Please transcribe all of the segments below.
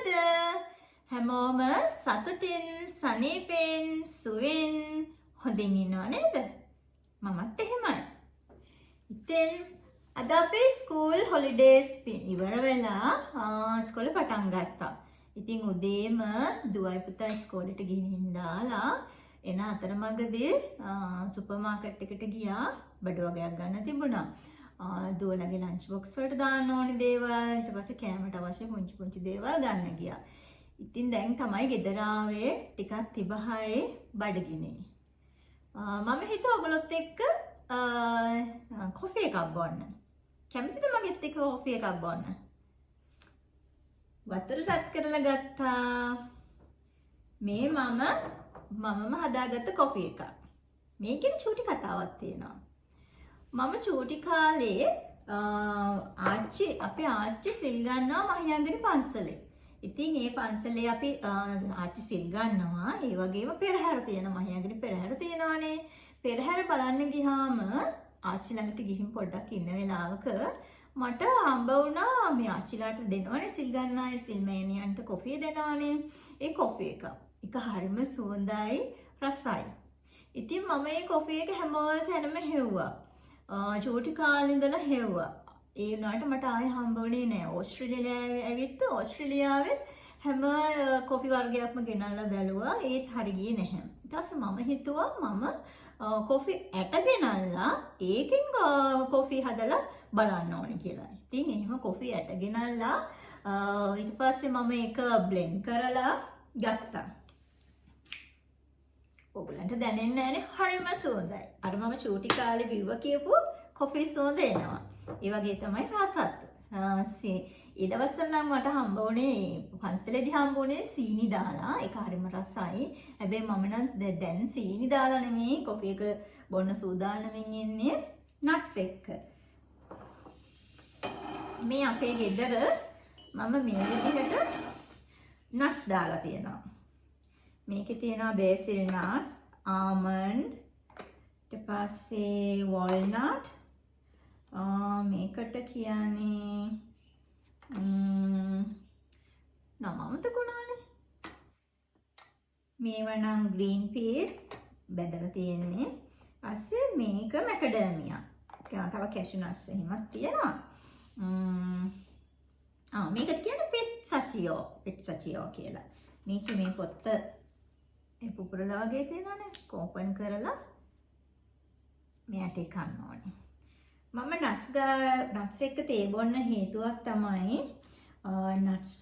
කොහොමද? හැමෝම සතුටින්, සනීපෙන්, සුවෙන් හොඳින් ඉන්නව නේද? මමත් එහෙමයි. ඉතින් අද අපේ ස්කූල් හොලිඩේස් ඉවර වෙලා ඉස්කෝලේ පටන් ගත්තා. ඉතින් උදේම දුවයි පුතා ඉස්කෝලේට ගිහින් දාලා එන අතරමඟදී සුපර් මාකට් එකට ගියා. බඩ වගයක් ගන්න තිබුණා. දුවලගේ ලන්ච් බොක්ස් වලට දාන්න ඕනේ දේවල්, ඊට පස්සේ කෑමට අවශ්‍ය පුංචි දේවල් ගන්න ගියා. ඉතින් දැන් තමයි ගෙදර ආවේ ටිකක් තිබහයි බඩගිනේ. මම හිතුවා ඔයගොල්ලොත් එක්ක කොෆි එකක් බොන්න. කැමතිද මගෙත් එක්ක කොෆි එකක් බොන්න? වතුර රත් කරලා ගත්තා. මේ මමම හදාගත්ත කොෆි එකක්. මේකේ චූටි කතාවක් තියෙනවා. මම චූටි කාලේ අපේ ආච්චි සිල් ගන්නවා මහියංගනි පන්සලේ. ඉතින් ඒ පන්සලේ අපි ආච්චි සිල් ගන්නවා. ඒ වගේම පෙරහැර තියෙනවා. මහියංගනි පෙරහැර තියෙනවානේ. පෙරහැර බලන්න ගියාම ආච්චි ළඟට ගිහින් පොඩ්ඩක් ඉන්න වෙලාවක මට හම්බ වුණා මේ ආච්චිලාට දෙනවනේ සිල් ගන්න අය සිල් මෑණියන්ට කොෆිය දෙනවනේ. ඒ කොෆි එක. ඒක හරිම සුවඳයි රසයි. ඉතින් මම මේ කොෆි එක හැමෝටම හෙව්වා. චූටි කාලේ ඉඳලා හෙව්වා. ඒ වුණාට මට ආයෙ හම්බ වුණේ නෑ. ඕස්ට්‍රේලියාවේ හැම කොෆි වර්ගයක්ම ගෙනල්ලා බැලුවා. ඒත් හරි ගියේ නැහැ. ඊට පස්සේ මම හිතුවා මම කොෆි ඇට ගෙනල්ලා ඒකෙන් කොෆි හදලා බලන්න ඕනේ කියලා. ඉතින් එහෙම කොෆි ඇට ගෙනල්ලා ඊට පස්සේ මම ඒක බ්ලෙන්ඩ් කරලා ගත්තා. ඔයගලන්ට දැනෙන්නේ නැහැනේ හරිම සුවඳයි. අර මම චූටි කාලේ බිව්ව කියපු කොෆි සුවඳ එනවා. ඒ වගේ තමයි රසත්. ඒ දවස්වල නම් මට හම්බ වුණේ පන්සලේදී හම්බ වුණේ සීනි දාලා. ඒක හරිම රසයි. හැබැයි මම නම් දැන් සීනි දාලා නෙමෙයි කොෆි එක බොන්න සූදානම්ින් ඉන්නේ නට්ස් එක්ක. මේ අපේ ගෙදර මම මේ විදිහට නට්ස් දාලා තියෙනවා. මේකේ තියෙනවා බේසිල් නට්ස්, ආමන්ඩ්, ඊට පස්සේ වෝල්නට්, මේකට කියන්නේ නමමත ගුණානේ. මේවා නම් ග්‍රීන් පීස් බෙදලා තියෙන්නේ. ඊපස්සේ මේක මැකඩෑමියා. තව කැෂු නට්ස් එහෙමත් තියෙනවා. මේකට කියන්නේ පිට්සචියෝ කියලා. මේකේ මේ පොත්ත මේ පුපුරලා වගේ තියෙනවානේ. ඕපන් කරලා මෙයට කන්න ඕනේ. මම නට්ස් එක්ක තේ බොන්න හේතුවක් තමයි නට්ස්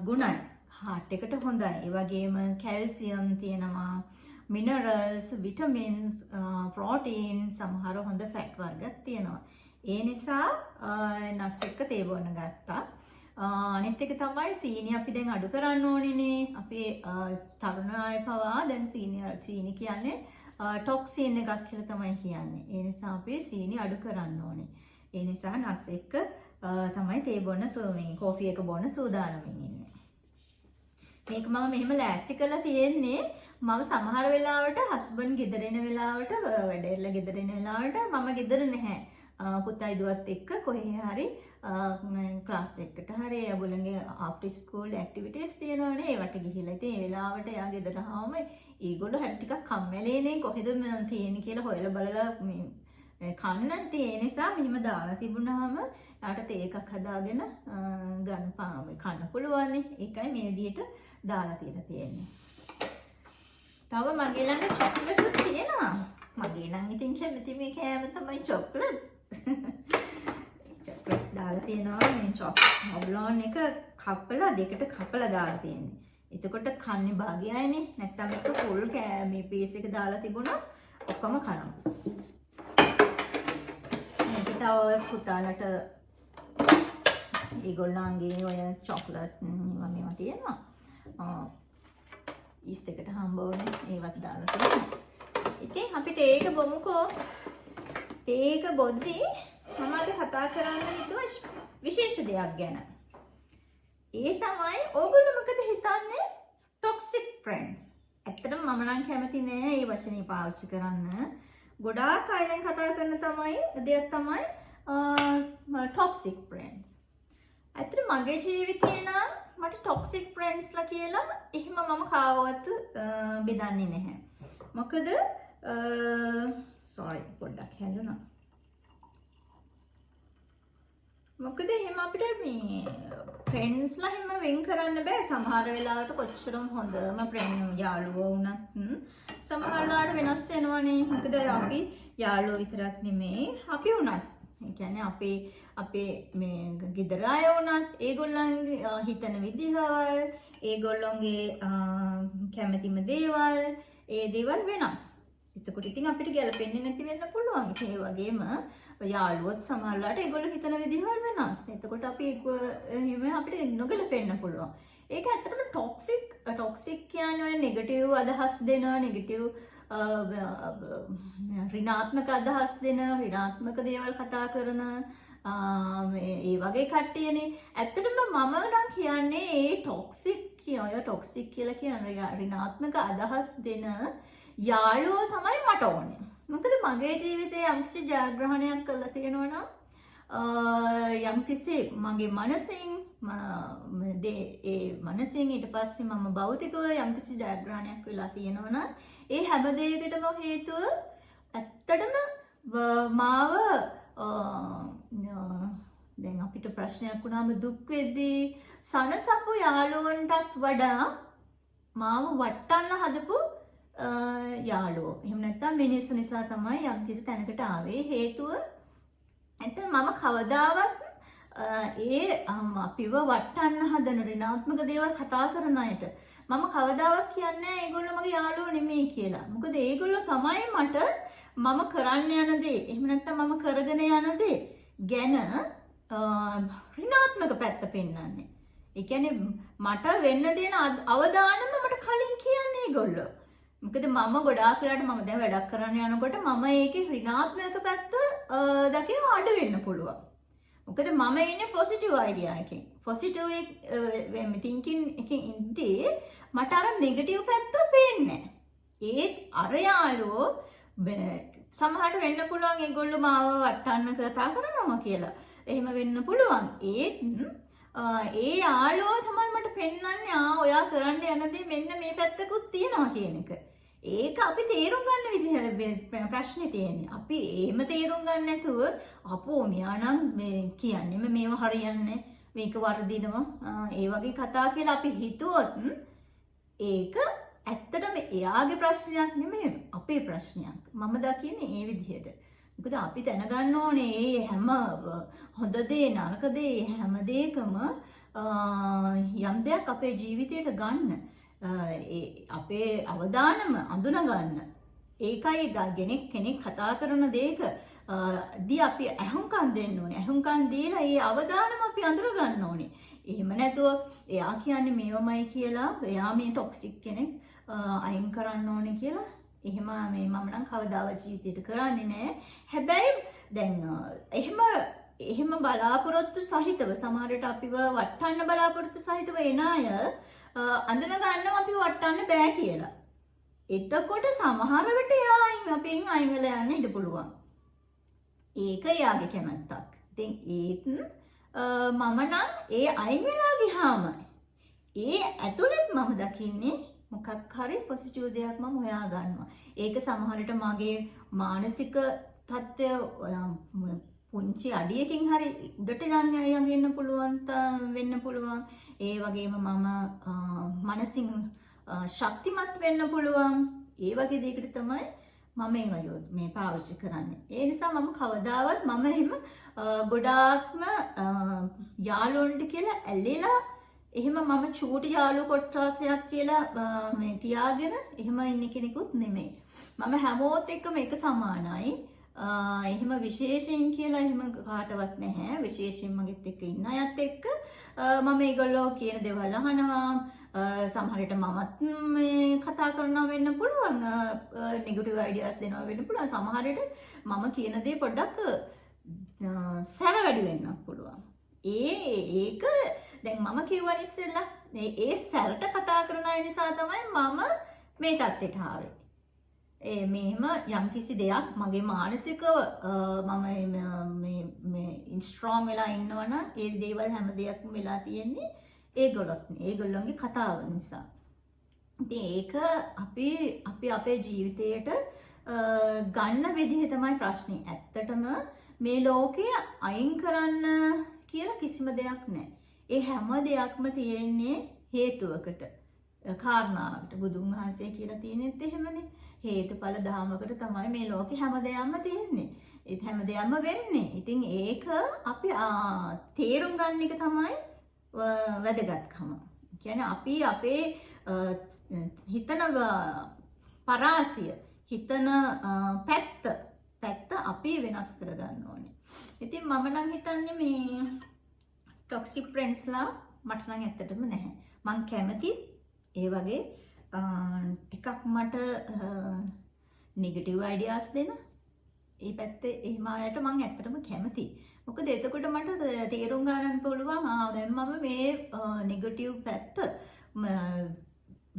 ගුණයි. හાર્ට් එකට හොඳයි. ඒ වගේම කැල්සියම් තියෙනවා, මිනරල්ස්, විටමින්ස්, ප්‍රෝටීන්, සමහර හොඳ ෆැට් වර්ගත් තියෙනවා. ඒ නිසා නට්ස් එක්ක තේ බොන්න ගත්තා. අනිත් එක තමයි සීනි අපි දැන් අඩු කරන්න ඕනේනේ. අපේ තරුණ අය පවා දැන් සීනි කියන්නේ ටොක්සින් එකක් කියලා තමයි කියන්නේ. ඒ නිසා අපි සීනි අඩු කරන්න ඕනේ. ඒ නිසා නට්ස් එක්ක තමයි තේ බොන්න කොෆි එක බොන්න සූදානම්ින් ඉන්නේ. මේක මම මෙහෙම ලෑස්ති කරලා තියෙන්නේ. මම සමහර වෙලාවට හස්බන්ඩ් ගෙදර එන වෙලාවට වැඩේලා ගෙදර එන වෙලාවට මම ගෙදර නැහැ. පුතයි දුවත් එක්ක කොහේ හරි ක්ලාස් එකකට හරි ඒගොල්ලන්ගේ ආෆ්ටර් ස්කූල් ඇක්ටිවිටීස් තියෙනවනේ. ඒවට ගිහිල්ලා ඉතින් ඒ වෙලාවට එයා ගෙදර ආවම ඒගොල්ලෝ හරි ටිකක් කම්මැලිනේ කොහෙද තියෙන්නේ කියලා හොයලා බලලා මේ කන්න. ඉතින් ඒ නිසා මෙහෙම දාලා තිබුණාම යාට තේ එකක් හදාගෙන කන්න පුළුවන්. ඒකයි මේ විදිහට දාලා තියෙන්නේ. තව මගේ ළඟ චොක්ලට් තියෙනවා. මගේ නම් ඉතින් කැමති මේ කෑම තමයි චොක්ලට්. චොක්ලට් දාලා තියෙනවා. මේ ඔබ්ලෝන් එක දෙකට කපලා දාලා තියෙන්නේ. එතකොට කන්නේ භාගයයිනේ. නැත්තම් එක ෆුල් මේ පීස් එක දාලා තිබුණා ඔක්කොම කනවා. මේක තව පුතාලට ඒගොල්ලන්ගේ ඔය චොක්ලට් මේවා තියෙනවා. ඊස්ට් එකට හම්බ වුණේ ඒවත් දාලා තියෙනවා. ඉතින් අපිට ඒක බොමුකෝ. ඒක බොද්දී මම අද කතා කරන්න හිතුවා විශේෂ දෙයක් ගැන. ඒ තමයි ඕගොල්ලෝ මොකද හිතන්නේ ටොක්සික් ෆ්‍රෙන්ඩ්ස්. ඇත්තටම මම නම් කැමති නෑ මේ වචනේ පාවිච්චි කරන්න. ගොඩාක් අය දැන් කතා කරන දෙයක් තමයි ටොක්සික් ෆ්‍රෙන්ඩ්ස්. ඇත්තට මගේ ජීවිතේ නම් මට ටොක්සික් ෆ්‍රෙන්ඩ්ස්ලා කියලා එහෙම මම කාවවත් බෙදන්නේ නැහැ. මොකද සෝරි පොඩ්ඩක් හැලුණා. මොකද එහෙම අපිට මේ ෆ්‍රෙන්ඩ්ස්ලා එහෙම වෙන් කරන්න බෑ. සමහර වෙලාවට කොච්චරම හොඳම ෆ්‍රෙන්ඩ් යාළුවෝ වුණත් සමහර වෙලාවට වෙනස් වෙනවනේ. මොකද අපි යාළුවෝ විතරක් නෙමෙයි අපි වුණත්. ඒ කියන්නේ අපේ මේ ගෙදර අය වුණත් ඒගොල්ලන්ගේ හිතන විදිහවල්, ඒගොල්ලොන්ගේ කැමැතිම දේවල්, ඒ දේවල් වෙනස්. එතකොට ඉතින් අපිට ගැලපෙන්නේ නැති වෙන්න පුළුවන්. ඒ වගේම යාළුවොත් සමහරලාට ඒගොල්ලෝ හිතන විදිහවල් වෙනස්. එතකොට අපි අපිට නොගැලපෙන්න පුළුවන්. ඒක ඇත්තටම ටොක්සික් කියන්නේ ඔය නෙගටිව් අදහස් දෙන, නෙගටිව් ඍණාත්මක අදහස් දෙන, ඍණාත්මක දේවල් කතා කරන ඒ වගේ කට්ටියනේ. ඇත්තටම මම නම් කියන්නේ ඒ ටොක්සික් කියලා කියන ඍණාත්මක අදහස් දෙන යාළුවෝ තමයි මට ඕනේ. මොකද මගේ ජීවිතේ යම්කිසි ජයග්‍රහණයක් කරලා තියෙනවා නම් යම්කිසි මගේ මනසින් ඒ මනසින් ඊට පස්සේ මම භෞතිකව යම්කිසි ජයග්‍රහණයක් වෙලා තියෙනවා නම් ඒ හැම දෙයකටම හේතුව ඇත්තටම මාව දැන් අපිට ප්‍රශ්නයක් වුණාම දුක් වෙද්දී සනසපු යාළුවන්ටත් වඩා මාව වටන්න හදපු යාළුවෝ. එහෙම නැත්නම් මිනිස්සු නිසා තමයි යම්කිසි තැනකට ආවේ. හේතුව ඇත්තට මම කවදාවත් අපිව වටන්න හදන ඍණාත්මක දේවල් කතා කරන අයට මම කවදාවත් කියන්නේ නැහැ ඒගොල්ලෝ මගේ යාළුවෝ නෙමෙයි කියලා. මොකද ඒගොල්ලෝ තමයි මට මම කරන්න යන දේ, එහෙම නැත්නම් මම කරගෙන යන දේ ගැන ඍණාත්මක පැත්ත පෙන්වන්නේ. ඒ කියන්නේ මට වෙන්න දෙන අවදානම මට කලින් කියන්නේ ඒගොල්ලෝ. මොකද මම ගොඩාක් වෙලාට මම දැන් වැඩක් කරන්න යනකොට මම ඒකේ ඍණාත්මක පැත්ත දකින්න අඩු වෙන්න පුළුවන්. මොකද මම ඉන්නේ පොසිටිව් අයිඩියා එකකින්. පොසිටිව් තින්කින් එකකින් ඉඳී මට අර නෙගටිව් පැත්ත පේන්නේ නැහැ. ඒත් අර යාළුවෝ සමහරට වෙන්න පුළුවන් ඒගොල්ලෝ මාව වටන්න කතා කරනවා කියලා. එහෙම වෙන්න පුළුවන්. ඒත් ඒ යාළුවෝ තමයි මට පෙන්වන්නේ ඔයා කරන්න යන දේ මෙන්න මේ පැත්තකුත් තියෙනවා කියන එක. ඒක අපි තේරුම් ගන්න විදිහ ප්‍රශ්නේ තියෙන්නේ. අපි එහෙම තේරුම් ගන්න නැතුව අපෝ මෙයා නම් මේ කියන්නේ මේව හරියන්නේ මේක වර්ධිනවා ඒ වගේ කතා කියලා අපි හිතුවොත් ඒක ඇත්තටම එයාගේ ප්‍රශ්නයක් නෙමෙයි අපේ ප්‍රශ්නයක්. මම දකින්නේ ඒ විදිහට. මොකද අපි දැනගන්න ඕනේ මේ හැම හොඳ දේ නරක දේ හැම දෙයකම යම් දෙයක් අපේ ජීවිතයට ගන්න අපේ අවදානම අඳුන ගන්න. ඒකයි කෙනෙක් කතා කරන දෙයක දී අපි අහුම්කම් දෙන්න ඕනේ. අහුම්කම් දීලා ඒ අවදානම අපි අඳුර ගන්න ඕනේ. එහෙම නැතුව එයා කියන්නේ මේවමයි කියලා එයා මේ ටොක්සික් කෙනෙක් අයින් කරන්න ඕනේ කියලා එහෙම මම නම් කවදාවත් ජීවිතේට කරන්නේ නැහැ. හැබැයි දැන් එහෙම බලාපොරොත්තු සහිතව සමහරට අපිව වටන්න බලාපොරොත්තු සහිතව එන අය අඳුන ගන්නවා අපි වටන්න බෑ කියලා. එතකොට සමහර විට එයා අපෙන් අයින් වෙලා යන්න ඉඩ පුළුවන්. ඒක එයාගේ කැමැත්තක්. ඉතින් ඒත් මම නම් ඒ අයින් වෙලා ගියාම ඒ ඇතුළෙත් මම දකින්නේ මොකක් හරි පොසිටිව් දෙයක් මම හොයා ගන්නවා. ඒක සමහරට මගේ මානසික තත්ත්වය පුංචි අඩියකින් හරි උඩට යන්න පුළුවන් වෙන්න පුළුවන්. ඒ වගේම මම මනසින් ශක්තිමත් වෙන්න පුළුවන්. ඒ වගේ දෙයකට තමයි මම මේ පාවිච්චි කරන්නේ. ඒ නිසා මම කවදාවත් මම එහෙම ගොඩාක්ම යාළුවන්ට කියලා ඇල්ලෙලා එහෙම මම චූටි යාළු කොට්ටාසයක් කියලා මේ තියාගෙන එහෙම ඉන්න කෙනෙකුත් නෙමෙයි. මම හැමෝත් එක්කම එක සමානයි. එහෙම විශේෂයෙන් කියලා එහෙම කාටවත් නැහැ. විශේෂයෙන් මගෙත් එක්ක ඉන්න අයත් එක්ක මම ඒගොල්ලෝ කියන දේවල් අහනවා. සමහරට මමත් මේ කතා කරනවා වෙන්න පුළුවන්. නෙගටිව් අයිඩියාස් දෙනවා වෙන්න පුළුවන්. සමහරට මම කියන දේ පොඩ්ඩක් සැර වැඩි වෙන්නත් පුළුවන්. ඒක දැන් මම කියවන ඉස්සෙල්ලා ඒ සැරට කතා කරන අය නිසා තමයි මම මේ තත්ත්වයට ආවේ. මෙහෙම යම්කිසි දෙයක් මගේ මානසිකව මම මේ ස්ට්‍රෝං වෙලා ඉන්නවනම් ඒ දේවල් හැම දෙයක්ම වෙලා තියෙන්නේ ඒගොල්ලන්ගේ කතාව නිසා. ඉතින් ඒක අපි අපේ ජීවිතයට ගන්න විදිහ තමයි ප්‍රශ්නේ. ඇත්තටම මේ ලෝකය අයින් කරන්න කියලා කිසිම දෙයක් නැහැ. ඒ හැම දෙයක්ම තියෙන්නේ හේතුවකට, කාරණාවකට. බුදුන් වහන්සේ කියලා තියෙනෙත් එහෙමනේ. හේතුඵල ධාමකට තමයි මේ ලෝකේ හැම දෙයක්ම තියෙන්නේ. ඒ හැම දෙයක්ම වෙන්නේ. ඉතින් ඒක අපි තේරුම් ගන්න එක තමයි වැදගත්කම. කියන්නේ අපි අපේ හිතන පරාසිය, හිතන පැත්ත අපි වෙනස් කරගන්න ඕනේ. ඉතින් මම නම් හිතන්නේ මේ ටොක්සික් ෆ්‍රෙන්ඩ්ස්ලා මට නම් ඇත්තටම නැහැ. මං කැමති ඒ වගේ ටිකක් මට නෙගටිව් අයිඩියාස් දෙන ඒ පැත්තේ එහෙම අයට මං ඇත්තටම කැමති. මොකද එතකොට මට තේරුම් ගන්න පුළුවන් දැන් මම මේ නෙගටිව් පැත්ත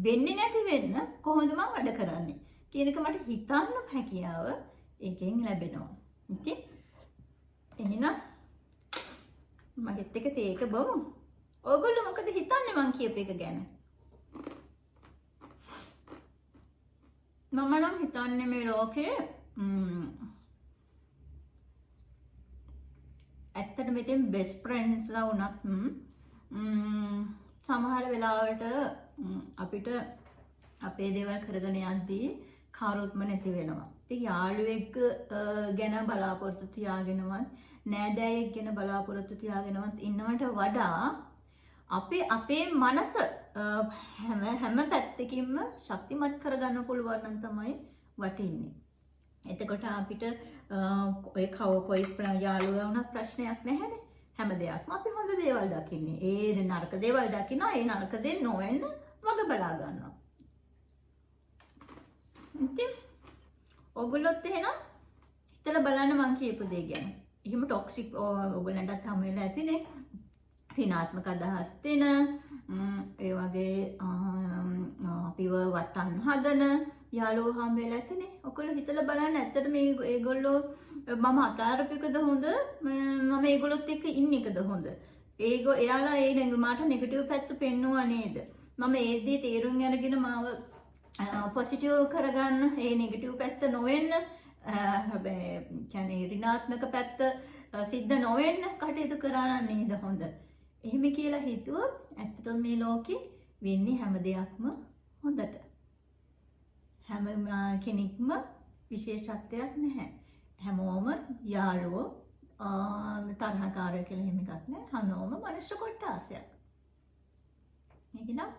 වෙන්නේ නැති වෙන්න කොහොමද මම වැඩ කරන්නේ කියන එක මට හිතන්න හැකියාව ඒකෙන් ලැබෙනවා. ඉතින් එහෙනම් මගෙත් එක තේක බොමු. ඔයගොල්ලෝ මොකද හිතන්නේ මං කියපු එක ගැන? මම නම් හිතන්නේ මේ ලෝකේ ඇත්තටම ඉතින් බෙස්ට් ෆ්‍රෙන්ඩ්ස්ලා වුණත් සමහර වෙලාවට අපිට අපේ දේවල් කරගෙන යද්දී කවුරුත්ම නැති වෙනවා. ඉතින් යාළුවෙක් ගැන බලාපොරොත්තු තියාගෙනවත් නෑදෑයෙක් ගැන බලාපොරොත්තු තියාගෙනවත් ඉන්නවට වඩා අපේ මනස හැම පැත්තකින්ම ශක්තිමත් කරගන්න පුළුවන් නම් තමයි වටින්නේ. එතකොට අපිට ඔය කොයි යාළුවා වුණත් ප්‍රශ්නයක් නැහැනේ. හැම දෙයක්ම අපි හොඳ දේවල් දකින්නේ. ඒ නරක දේවල් දකිනවා. ඒ නරක දේ නොවෙන්න වග බලා ගන්නවා. ඉතින් ඔයගොල්ලොත් එහෙනම් හිතලා බලන්න මං කියපු දේ ගැන. එහෙම ටොක්සික් ඔයගොල්ලන්ටත් හම් වෙලා ඇතිනේ. ඍණාත්මක අදහස් දෙන ඒ වගේ අපිව වටන්න හදන යාළුවෝ හම් වෙලා ඇතිනේ. ඔයගොල්ලෝ හිතලා බලන්න ඇත්තට මේ ඒගොල්ලෝ මම අතාරපෙකද හොඳ මම ඒගොල්ලොත් එක්ක ඉන්න එකද හොඳ? එයාලා ඒ මාට නෙගටිව් පැත්ත පෙන්නුවා නේද? මම ඒ දේ තේරුම් අරගෙන මාව පොසිටිව් කරගන්න ඒ නෙගටිව් පැත්ත නොවෙන්න හැබැයි කියන්නේ ඍණාත්මක පැත්ත සිද්ධ නොවෙන්න කටයුතු කරා නේද හොඳ? එහෙම කියලා හිතුවොත් ඇත්තටම මේ ලෝකේ වෙන්නේ හැම දෙයක්ම හොඳට. හැම කෙනෙක්ම විශේෂත්වයක් නැහැ. හැමෝම යාළුවෝ තරහකාරයෝ කියලා එහෙම එකක් නැහැ. හැමෝම මනුෂ්‍ය කොට්ටාසයක්. මේකනම්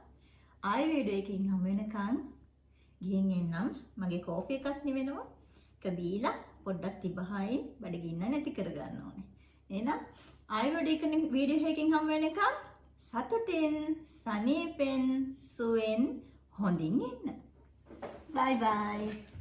ආයි වීඩියෝ එකකින් හම් වෙනකන් ගිහින් එන්නම්. මගේ කෝෆි එකක් නිවෙනවා. ඒක බීලා පොඩ්ඩක් තිබහයි බඩගින්න නැති කරගන්න ඕනේ. එහෙනම් ආයි වීඩියෝ එකකින් හම් වෙනකන් සතුටින් සනීපෙන් සුවෙන් හොඳින් ඉන්න. Bye bye.